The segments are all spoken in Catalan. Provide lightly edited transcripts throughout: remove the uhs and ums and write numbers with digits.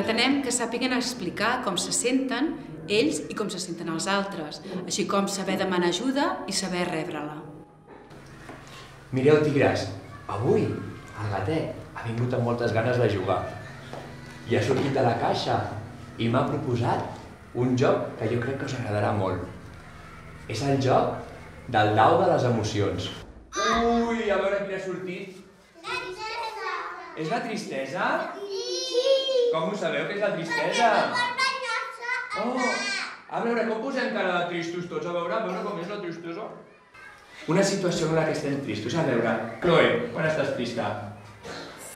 Pretenem que sàpiguen explicar com se senten ells i com se senten els altres, així com saber demanar ajuda i saber rebre-la. Mireu, tigres, avui el gatet ha vingut amb moltes ganes de jugar i ha sortit de la caixa i m'ha proposat un joc que jo crec que us agradarà molt. És el joc del dau de les emocions. Ui, a veure quin ha sortit. La tristesa. És la tristesa? Sí. Com ho sabeu que és la tristesa? Oh, a veure, com posem cara de tristos tots? A veure com és la tristesa. Una situació en la que estem tristos. A veure, Chloe, quan estàs trista?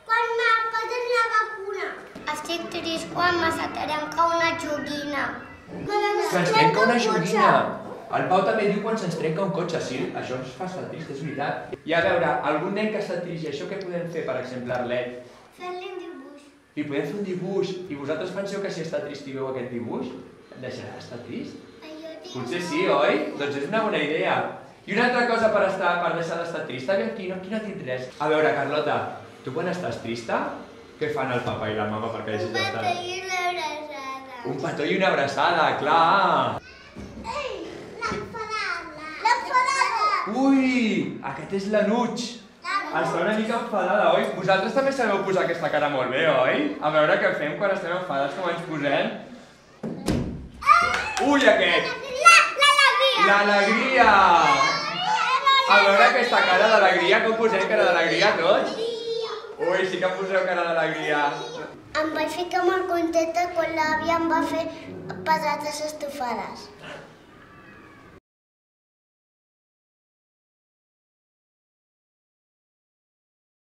Quan me posen la vacuna. Estic trist quan me se trenca una joguina. Se'ns trenca una joguina. El Pau també diu quan se'ns trenca un cotxe. Sí, això ens fa estar trist, és veritat. I a veure, algun nen que està trist, i això què podem fer, per exemple, Arlet? Fer-li un dibuix. I podem fer un dibuix. I vosaltres penseu que si està trist i veu aquest dibuix, deixarà d'estar trist? Potser sí, oi? Doncs és una bona idea. I una altra cosa per deixar d'estar trista, aquí no tinc res. A veure, Carlota, tu quan estàs trista, què fan el papa i la mama perquè deixis d'estar? Un petó i una abraçada. Un petó i una abraçada, clar! L'enfadada. Ui, aquest és l'Anuig. Està una mica enfadada, oi? Vosaltres també sabeu posar aquesta cara molt bé, oi? A veure què fem quan estem enfadats, com ens posem. Ui, aquest! L'alegria. L'alegria! A veure aquesta cara d'alegria, com posem cara d'alegria tots? Ui, sí que poseu cara d'alegria. Em vaig ficar molt contenta quan l'àvia em va fer patates estofades.